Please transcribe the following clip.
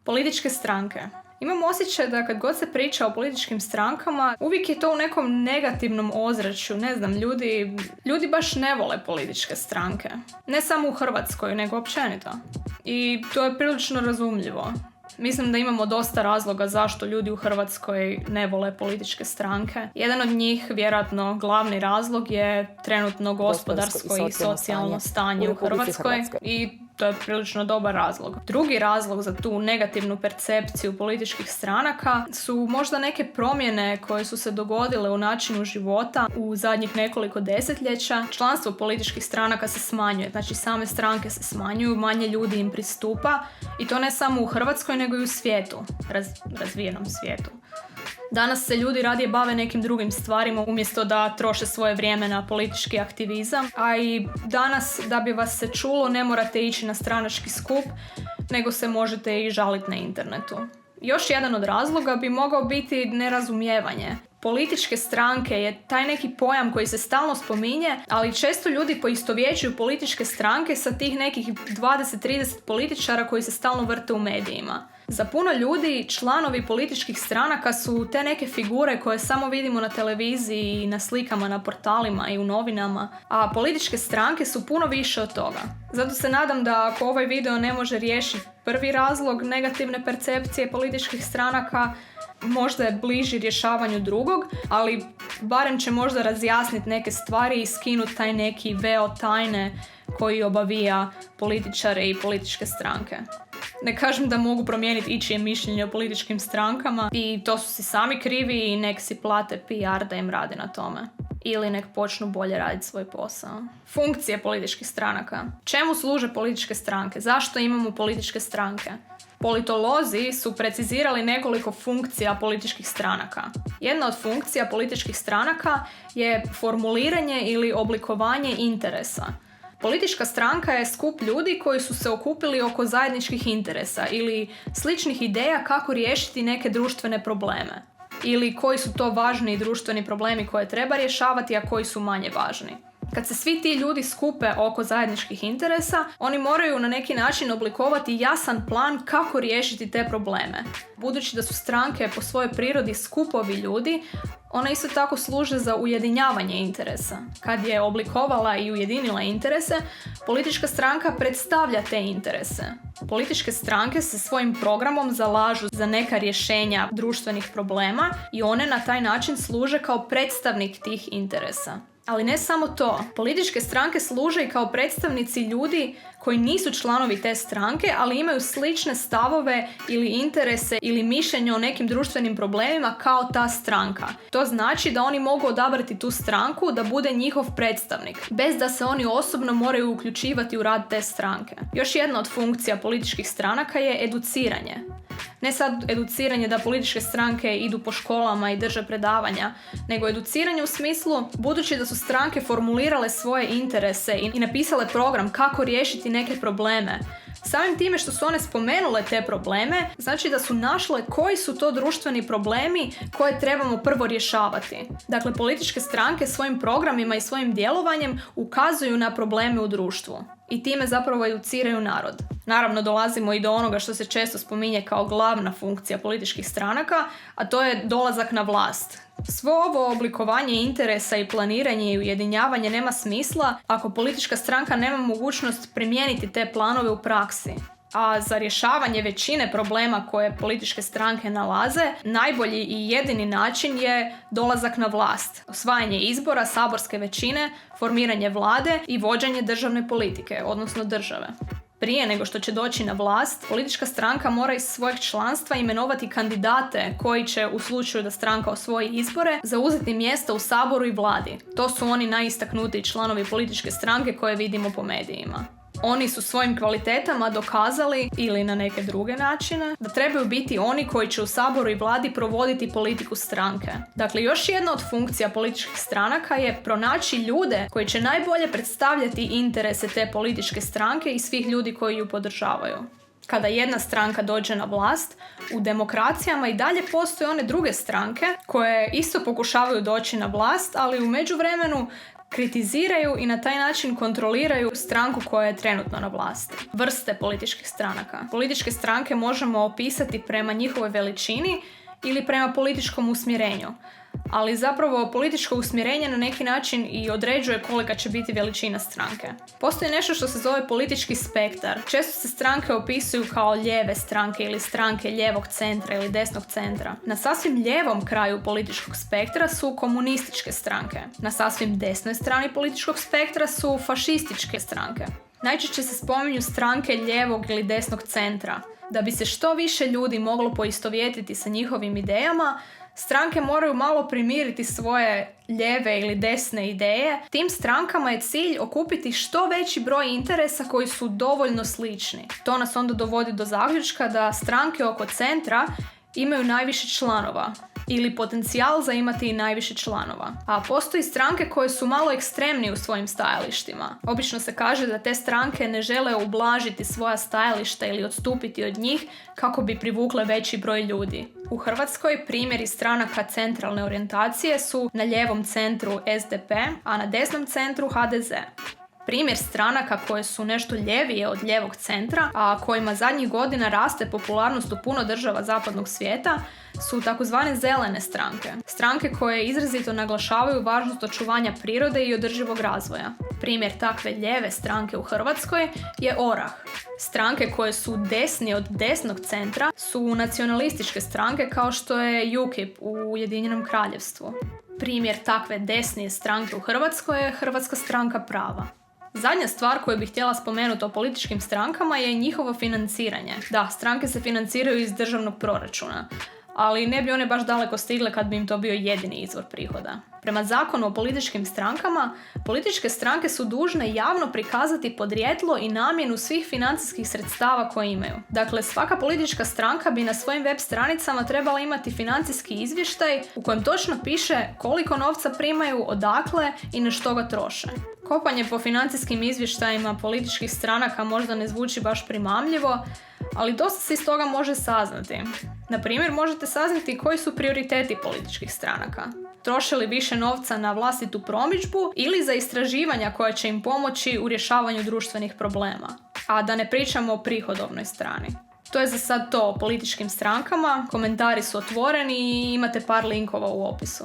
Političke stranke. Imam osjećaj da kad god se priča o političkim strankama, uvijek je to u nekom negativnom ozračju. Ne znam, ljudi baš ne vole političke stranke. Ne samo u Hrvatskoj, nego općenito. I to je prilično razumljivo. Mislim da imamo dosta razloga zašto ljudi u Hrvatskoj ne vole političke stranke. Jedan od njih, vjerojatno glavni razlog, je trenutno gospodarsko i socijalno stanje u Hrvatskoj. I to je prilično dobar razlog. Drugi razlog za tu negativnu percepciju političkih stranaka su možda neke promjene koje su se dogodile u načinu života u zadnjih nekoliko desetljeća. Članstvo političkih stranaka se smanjuje, znači same stranke se smanjuju, manje ljudi im pristupa i to ne samo u Hrvatskoj nego i u svijetu, razvijenom svijetu. Danas se ljudi radije bave nekim drugim stvarima umjesto da troše svoje vrijeme na politički aktivizam, a i danas da bi vas se čulo ne morate ići na stranački skup, nego se možete i žaliti na internetu. Još jedan od razloga bi mogao biti nerazumijevanje. Političke stranke je taj neki pojam koji se stalno spominje, ali često ljudi poistovjećuju političke stranke sa tih nekih 20-30 političara koji se stalno vrte u medijima. Za puno ljudi članovi političkih stranaka su te neke figure koje samo vidimo na televiziji i na slikama na portalima i u novinama, a političke stranke su puno više od toga. Zato se nadam da ako ovaj video ne može riješiti prvi razlog negativne percepcije političkih stranaka, možda je bliži rješavanju drugog, ali barem će možda razjasniti neke stvari i skinuti taj neki veo tajne koji obavija političare i političke stranke. Ne kažem da mogu promijeniti ičije mišljenje o političkim strankama i to su si sami krivi i nek si plate PR da im radi na tome. Ili nek počnu bolje raditi svoj posao. Funkcije političkih stranaka. Čemu služe političke stranke? Zašto imamo političke stranke? Politolozi su precizirali nekoliko funkcija političkih stranaka. Jedna od funkcija političkih stranaka je formuliranje ili oblikovanje interesa. Politička stranka je skup ljudi koji su se okupili oko zajedničkih interesa ili sličnih ideja kako riješiti neke društvene probleme. Ili koji su to važni društveni problemi koje treba rješavati, a koji su manje važni. Kad se svi ti ljudi skupe oko zajedničkih interesa, oni moraju na neki način oblikovati jasan plan kako riješiti te probleme. Budući da su stranke po svojoj prirodi skupovi ljudi, one isto tako služe za ujedinjavanje interesa. Kad je oblikovala i ujedinila interese, politička stranka predstavlja te interese. Političke stranke se svojim programom zalažu za neka rješenja društvenih problema i one na taj način služe kao predstavnik tih interesa. Ali ne samo to. Političke stranke služe i kao predstavnici ljudi koji nisu članovi te stranke, ali imaju slične stavove ili interese ili mišljenje o nekim društvenim problemima kao ta stranka. To znači da oni mogu odabrati tu stranku da bude njihov predstavnik, bez da se oni osobno moraju uključivati u rad te stranke. Još jedna od funkcija političkih stranaka je educiranje. Ne sad educiranje da političke stranke idu po školama i drže predavanja, nego educiranje u smislu, budući da su stranke formulirale svoje interese i napisale program kako riješiti neke probleme, samim time što su one spomenule te probleme, znači da su našle koji su to društveni problemi koje trebamo prvo rješavati. Dakle, političke stranke svojim programima i svojim djelovanjem ukazuju na probleme u društvu i time zapravo educiraju narod. Naravno, dolazimo i do onoga što se često spominje kao glavna funkcija političkih stranaka, a to je dolazak na vlast. Svo ovo oblikovanje interesa i planiranje i ujedinjavanje nema smisla ako politička stranka nema mogućnost primijeniti te planove u praksi. A za rješavanje većine problema koje političke stranke nalaze, najbolji i jedini način je dolazak na vlast, osvajanje izbora, saborske većine, formiranje vlade i vođenje državne politike, odnosno države. Prije nego što će doći na vlast, politička stranka mora iz svojeg članstva imenovati kandidate koji će, u slučaju da stranka osvoji izbore, zauzeti mjesta u saboru i vladi. To su oni najistaknutiji članovi političke stranke koje vidimo po medijima. Oni su svojim kvalitetama dokazali, ili na neke druge načine, da trebaju biti oni koji će u saboru i vladi provoditi politiku stranke. Dakle, još jedna od funkcija političkih stranaka je pronaći ljude koji će najbolje predstavljati interese te političke stranke i svih ljudi koji ju podržavaju. Kada jedna stranka dođe na vlast, u demokracijama i dalje postoje one druge stranke koje isto pokušavaju doći na vlast, ali u međuvremenu kritiziraju i na taj način kontroliraju stranku koja je trenutno na vlasti. Vrste političkih stranaka. Političke stranke možemo opisati prema njihovoj veličini ili prema političkom usmjerenju. Ali zapravo političko usmjerenje na neki način i određuje kolika će biti veličina stranke. Postoji nešto što se zove politički spektar. Često se stranke opisuju kao lijeve stranke ili stranke lijevog centra ili desnog centra. Na sasvim lijevom kraju političkog spektra su komunističke stranke. Na sasvim desnoj strani političkog spektra su fašističke stranke. Najčešće se spominju stranke lijevog ili desnog centra. Da bi se što više ljudi moglo poistovjetiti sa njihovim idejama, stranke moraju malo primiriti svoje lijeve ili desne ideje. Tim strankama je cilj okupiti što veći broj interesa koji su dovoljno slični. To nas onda dovodi do zaključka da stranke oko centra imaju najviše članova ili potencijal za imati i najviše članova. A postoji stranke koje su malo ekstremnije u svojim stajalištima. Obično se kaže da te stranke ne žele ublažiti svoja stajališta ili odstupiti od njih kako bi privukle veći broj ljudi. U Hrvatskoj primjeri stranaka centralne orijentacije su na lijevom centru SDP, a na desnom centru HDZ. Primjer stranaka koje su nešto ljevije od lijevog centra, a kojima zadnjih godina raste popularnost u puno država zapadnog svijeta, su takozvane zelene stranke. Stranke koje izrazito naglašavaju važnost očuvanja prirode i održivog razvoja. Primjer takve lijeve stranke u Hrvatskoj je ORAH. Stranke koje su desnije od desnog centra su nacionalističke stranke kao što je UKIP u Ujedinjenom Kraljevstvu. Primjer takve desnije stranke u Hrvatskoj je Hrvatska stranka prava. Zadnja stvar koju bih htjela spomenuti o političkim strankama je njihovo financiranje. Da, stranke se financiraju iz državnog proračuna, ali ne bi one baš daleko stigle kad bi im to bio jedini izvor prihoda. Prema zakonu o političkim strankama, političke stranke su dužne javno prikazati podrijetlo i namjenu svih financijskih sredstava koje imaju. Dakle, svaka politička stranka bi na svojim web stranicama trebala imati financijski izvještaj u kojem točno piše koliko novca primaju, odakle i na što ga troše. Kopanje po financijskim izvještajima političkih stranaka možda ne zvuči baš primamljivo, ali dosta se iz toga može saznati. Na primjer, možete saznati koji su prioriteti političkih stranaka. Troše li više novca na vlastitu promidžbu ili za istraživanja koja će im pomoći u rješavanju društvenih problema. A da ne pričamo o prihodovnoj strani. To je za sad to o političkim strankama, komentari su otvoreni i imate par linkova u opisu.